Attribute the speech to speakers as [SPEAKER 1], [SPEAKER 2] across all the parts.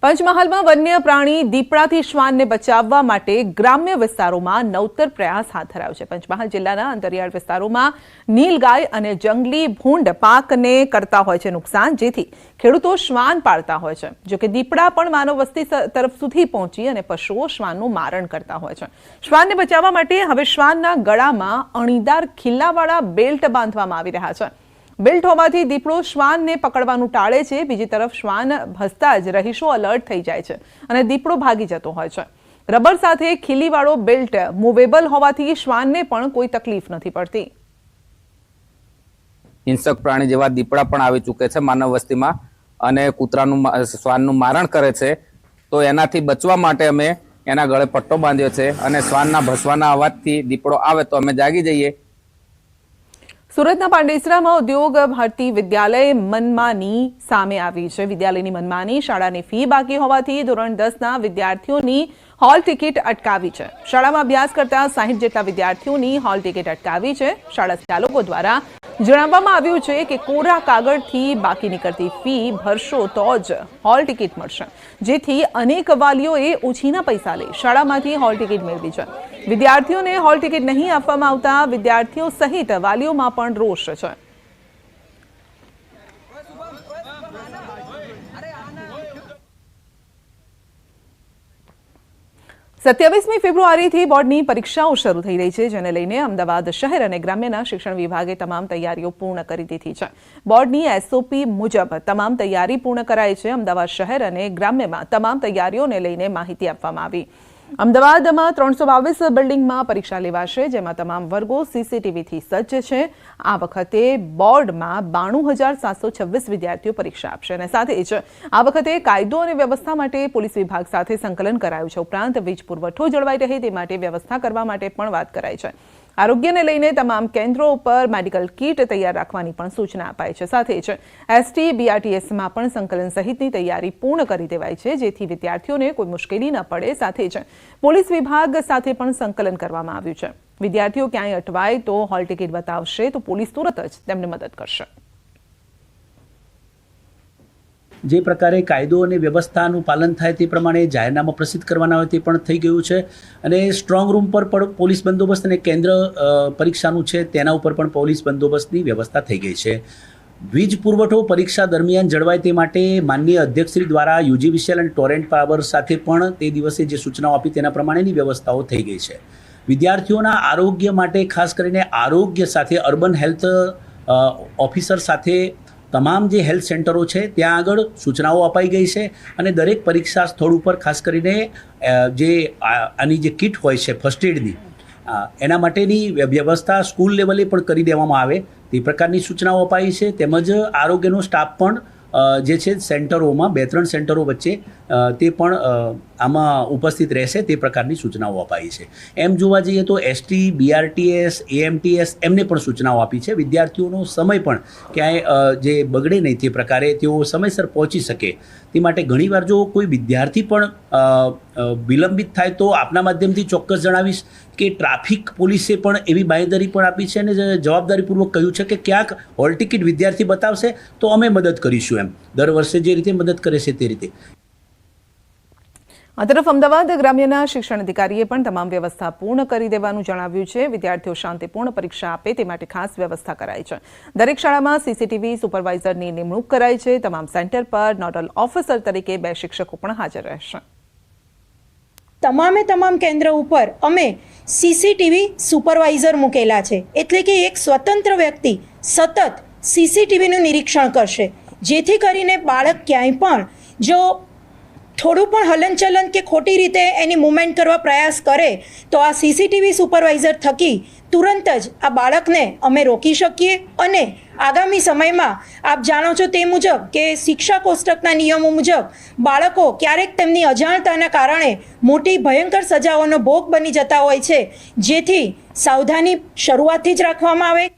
[SPEAKER 1] પંચમહાલમાં વન્ય પ્રાણી દીપડાથી શ્વાનને બચાવવા માટે ગ્રામ્ય વિસ્તારોમાં નવતર પ્રયાસ હાથ ધરાયો છે। પંચમહાલ જિલ્લાના અંતરિયાળ વિસ્તારોમાં નીલગાય અને જંગલી ભૂંડ પાકને કરતા હોય છે નુકસાન, જેથી ખેડૂતો શ્વાન પાળતા હોય છે। જો કે દીપડા પણ માનવ વસ્તી તરફ સુધી પહોંચી અને પશુઓ શ્વાનનું મારણ કરતા હોય છે। શ્વાનને બચાવવા માટે હવે શ્વાનના ગળામાં અણીદાર ખિલ્લાવાળા બેલ્ટ બાંધવામાં આવી રહ્યા છે। બેલ્ટ હોવાથી દીપડો શ્વાનને પકડવાનું ટાળે છે। બીજી તરફ શ્વાન ભસતા જ રહીશો અલર્ટ થઈ જાય છે અને દીપડો ભાગી જતો હોય છે। રબર સાથે ખીલીવાળો બેલ્ટ મૂવેબલ હોવાથી શ્વાનને પણ કોઈ તકલીફ નથી પડતી।
[SPEAKER 2] હિંસક પ્રાણી જેવા દીપડા પણ આવી ચૂકે છે માનવ વસ્તીમાં અને કૂતરાનું શ્વાનનું મારણ કરે છે, તો એનાથી બચવા માટે અમે એના ગળે પટ્ટો બાંધ્યો છે અને શ્વાનના ભસવાના અવાજથી દીપડો આવે તો અમે જાગી જઈએ।
[SPEAKER 1] સુરતના પાંડેસરામાં ઉદ્યોગ ભારતી વિદ્યાલય મનમાની સામે આવી છે। વિદ્યાલયની મનમાની શાળાની ફી બાકી હોવાથી ધોરણ 10ના વિદ્યાર્થીઓની હોલ ટિકિટ અટકાવી છે। શાળામાં અભ્યાસ કરતા 60 જેટલા વિદ્યાર્થીઓની હોલ ટિકિટ અટકાવી છે। શાળા ચાલકો દ્વારા જણાવવામાં આવ્યું છે કે કોરા કાગળથી બાકી નીકળતી ફી ભરશો તો જ હોલ ટિકિટ મળશે, જેથી અનેક વાલીઓએ ઓછીના પૈસા લઈ શાળામાંથી હોલ ટિકિટ મેળવી છે। વિદ્યાર્થીઓને હોલ ટિકિટ નહીં આપવામાં આવતા વિદ્યાર્થીઓ સહિત વાલીઓમાં પણ રોષ છે। 27મી ફેબ્રુઆરીથી બોર્ડની પરીક્ષાઓ શરૂ થઈ રહી છે, જેને લઈને અમદાવાદ શહેર અને ગ્રામ્યના શિક્ષણ વિભાગે તમામ તૈયારીઓ પૂર્ણ કરી દીધી છે। બોર્ડની એસઓપી મુજબ તમામ તૈયારી પૂર્ણ કરાઈ છે। અમદાવાદ શહેર અને ગ્રામ્યમાં તમામ તૈયારીઓને લઈને માહિતી આપવામાં આવી। અમદાવાદમાં 322 બિલ્ડિંગમાં પરીક્ષા લેવાશે, જેમાં તમામ વર્ગો સીસીટીવીથી સજ્જ છે। આ વખતે બોર્ડમાં 92,726 વિદ્યાર્થીઓ પરીક્ષા આપશે અને સાથે જ આ વખતે કાયદો અને વ્યવસ્થા માટે પોલીસ વિભાગ સાથે સંકલન કરાયું છે। ઉપરાંત વીજ પુરવઠો જળવાઈ રહે તે માટે વ્યવસ્થા કરવા માટે પણ વાત કરાઈ છે। આરોગ્યને લઈને તમામ કેન્દ્રો ઉપર મેડિકલ કિટ તૈયાર રાખવાની પણ સૂચના અપાઈ છે। સાથે જ એસટી બીઆરટીએસમાં પણ સંકલન સહિતની તૈયારી પૂર્ણ કરી દેવાઈ છે, જેથી વિદ્યાર્થીઓને કોઈ મુશ્કેલી ન પડે। સાથે જ પોલીસ વિભાગ સાથે પણ સંકલન કરવામાં આવ્યું છે। વિદ્યાર્થીઓ ક્યાંય અટવાય તો હોલ ટિકિટ બતાવશે તો પોલીસ તુરત જ તેમને મદદ કરશે।
[SPEAKER 3] જે પ્રકારે કાયદો અને વ્યવસ્થાનું પાલન થાય તે પ્રમાણે જાહેરનામા પ્રસિદ્ધ કરવાના હોય તે પણ થઈ ગયું છે અને સ્ટ્રોંગ રૂમ પર પણ પોલીસ બંદોબસ્ત અને કેન્દ્ર પરીક્ષાનું છે તેના ઉપર પણ પોલીસ બંદોબસ્તની વ્યવસ્થા થઈ ગઈ છે। વીજ પુરવઠો પરીક્ષા દરમિયાન જળવાય તે માટે માનનીય અધ્યક્ષશ્રી દ્વારા યુજીવીસીએલ અને ટોરેન્ટ પાવર સાથે પણ તે દિવસે જે સૂચનાઓ આપી તેના પ્રમાણેની વ્યવસ્થાઓ થઈ ગઈ છે। વિદ્યાર્થીઓના આરોગ્ય માટે ખાસ કરીને આરોગ્ય સાથે અર્બન હેલ્થ ઓફિસર સાથે તમામ જે હેલ્થ સેન્ટરો છે ત્યાં આગળ સૂચનાઓ અપાઈ ગઈ છે અને દરેક પરીક્ષા સ્થળ ઉપર ખાસ કરીને જે આની જે કિટ હોય છે ફર્સ્ટ એડની એના માટેની વ્યવસ્થા સ્કૂલ લેવલે પણ કરી દેવામાં આવે તે પ્રકારની સૂચનાઓ અપાઈ છે। તેમજ આરોગ્યનો સ્ટાફ પણ જે છે સેન્ટરોમાં 2-3 સેન્ટરો વચ્ચે તે પણ આમાં ઉપસ્થિત રહેશે તે પ્રકારની સૂચનાઓ અપાઈ છે। એમ જોવા જઈએ તો એસટી બીઆરટીએસ એએમટીએસ એમને પણ સૂચનાઓ આપી છે। વિદ્યાર્થીઓનો સમય પણ ક્યાંય જે બગડે નહીં તે પ્રકારે તેઓ સમયસર પહોંચી શકે તે માટે ઘણીવાર જો કોઈ વિદ્યાર્થી પણ વિલંબિત થાય તો આપના માધ્યમથી ચોક્કસ જણાવીશ કે ટ્રાફિક પોલીસે પણ એવી બાંયધરી પણ આપી છે અને જવાબદારીપૂર્વક કહ્યું છે કે ક્યાંક હોલ ટિકિટ વિદ્યાર્થી બતાવશે તો અમે મદદ કરીશું, એમ દર વર્ષે જે રીતે મદદ કરે છે તે રીતે।
[SPEAKER 1] આ તરફ અમદાવાદ ગ્રામ્યના શિક્ષણ અધિકારીએ પણ તમામ વ્યવસ્થા પૂર્ણ કરી દેવાનું જણાવ્યું છે। વિદ્યાર્થીઓ શાંતિપૂર્ણ પરીક્ષા આપે તે માટે ખાસ વ્યવસ્થા કરાઈ છે। દરેક શાળામાં સીસીટીવી સુપરવાઇઝરની નિમણૂક કરાઈ છે। તમામ સેન્ટર પર નોડલ ઓફિસર તરીકે 2 શિક્ષકો પણ હાજર રહેશે।
[SPEAKER 4] તમામ કેન્દ્ર ઉપર અમે સીસીટીવી સુપરવાઇઝર મૂકેલા છે, એટલે કે એક સ્વતંત્ર વ્યક્તિ સતત સીસીટીવીનું નિરીક્ષણ કરશે, જેથી કરીને બાળક ક્યાંય પણ જો થોડું પણ હલનચલન કે ખોટી રીતે એની મૂવમેન્ટ કરવા પ્રયાસ કરે તો આ સીસીટીવી સુપરવાઇઝર થકી તુરંત જ આ બાળકને અમે રોકી શકીએ અને આગામી સમયમાં આપ જાણો છો તે મુજબ કે શિક્ષા કોષ્ટકના નિયમો મુજબ બાળકો ક્યારેક તેમની અજાણતાના કારણે મોટી ભયંકર સજાઓનો ભોગ બની જતા હોય છે, જેથી સાવધાની શરૂઆતથી જ રાખવામાં આવે।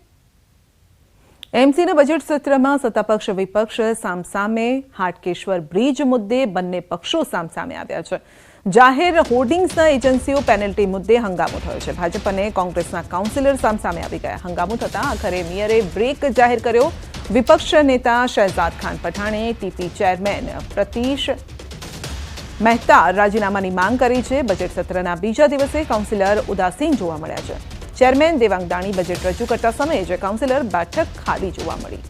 [SPEAKER 1] એમસીના બજેટ સત્રમાં સત્તાપક્ષ વિપક્ષ સામસામે હાટકેશ્વર બ્રિજ મુદ્દે બંને પક્ષો સામસામે આવ્યા છે। જાહેર હોર્ડિંગ્સના એજન્સીઓ પેનલ્ટી મુદ્દે હંગામો થયો છે। ભાજપ અને કોંગ્રેસના કાઉન્સિલર સામસામે આવી ગયા। હંગામો થતાં આખરે મેયરે બ્રેક જાહેર કર્યો। વિપક્ષ નેતા શહેજાદ ખાન પઠાણે ટીપી ચેરમેન પ્રતીશ મહેતા રાજીનામાની માંગ કરી છે. બજેટ સત્રના બીજા દિવસે કાઉન્સિલર ઉદાસીન જોવા મળ્યા છે. ચેરમેન દેવાંગ દાણી બજેટ રજૂ કરતા સમયે જ કાઉન્સિલર બેઠક ખાલી જોવા મળી.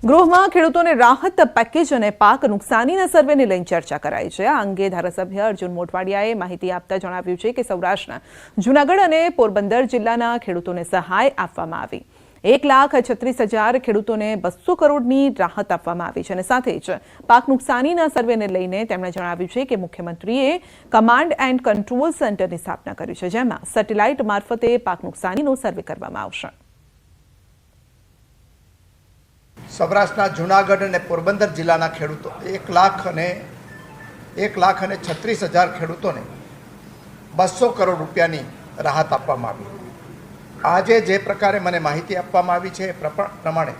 [SPEAKER 1] ગૃહમાં ખેડૂતોને રાહત પેકેજ અને પાક નુકસાનીના સર્વેને લઈને ચર્ચા કરાઈ છે. આ અંગે ધારાસભ્ય અર્જુન મોઢવાડિયાએ માહિતી આપતા જણાવ્યું છે કે સૌરાષ્ટ્રના જૂનાગઢ અને પોરબંદર જિલ્લાના ખેડૂતોને સહાય આપવામાં આવી. 1,36,000 ખેડૂતોને 200 કરોડની રાહત આપવામાં આવી છે અને સાથે જ પાક નુકસાનીના સર્વેને લઈને તેમણે જણાવ્યું છે કે મુખ્યમંત્રીએ કમાન્ડ એન્ડ કંટ્રોલ સેન્ટરની સ્થાપના કરી છે, જેમાં સેટેલાઇટ મારફતે પાક નુકસાનીનો સર્વે કરવામાં આવશે.
[SPEAKER 5] સૌરાષ્ટ્રના જૂનાગઢ અને પોરબંદર જિલ્લાના ખેડૂતો 1,36,000 ખેડૂતોને 200 કરોડ રૂપિયાની રાહત આપવામાં આવી. આજે જે પ્રકારે મને માહિતી આપવામાં આવી છે એ પ્રમાણે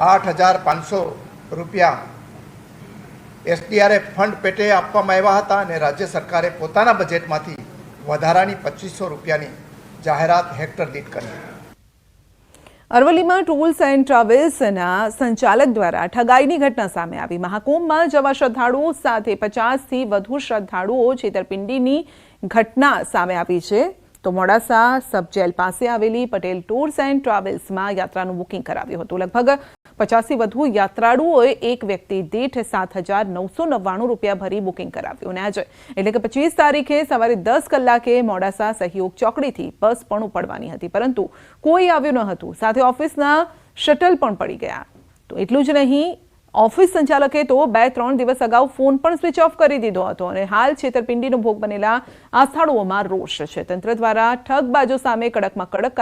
[SPEAKER 5] 8,500 રૂપિયા SDRF ફંડ પેટે આપવામાં આવ્યા હતા અને રાજ્ય સરકારે પોતાના બજેટમાંથી વધારાની 2,500 રૂપિયાની જાહેરાત હેક્ટર દીઠ કરી.
[SPEAKER 1] અરવલ્લીમાં ટૂર્સ એન્ડ ટ્રાવેલ્સના સંચાલક દ્વારા ઠગાઈની ઘટના સામે આવી. મહાકુંભમાં જવા શ્રદ્ધાળુઓ સાથે 50થી વધુ શ્રદ્ધાળુઓ છેતરપિંડીની ઘટના સામે આવી છે. તો મોડાસા સબ જેલ પાસે આવેલી પટેલ ટૂર્સ એન્ડ ટ્રાવેલ્સમાં યાત્રાનું બુકિંગ કરાવ્યું હતું. લગભગ 50થી વધુ યાત્રાળુઓએ એક વ્યક્તિ દીઠ 7,999 રૂપિયા ભરી બુકિંગ કરાવ્યું. અને આજે એટલે કે 25 તારીખે સવારે 10 કલાકે મોડાસા સહયોગ ચોકડીથી બસ પણ ઉપડવાની હતી, પરંતુ કોઈ આવ્યું ન હતું. સાથે ઓફિસના શટલ પણ પડી ગયા. તો એટલું જ નહીં, ઓફિસ સંચાલકે તો 2-3 દિવસ અગાઉ ફોન પણ સ્વિચ ઓફ કરી દીધો હતો અને હાલ છેતરપિંડીનો ભોગ બનેલા આસ્થાળુઓમાં રોષ છે. તંત્ર દ્વારા ઠગબાજો સામે કડકમાં કડક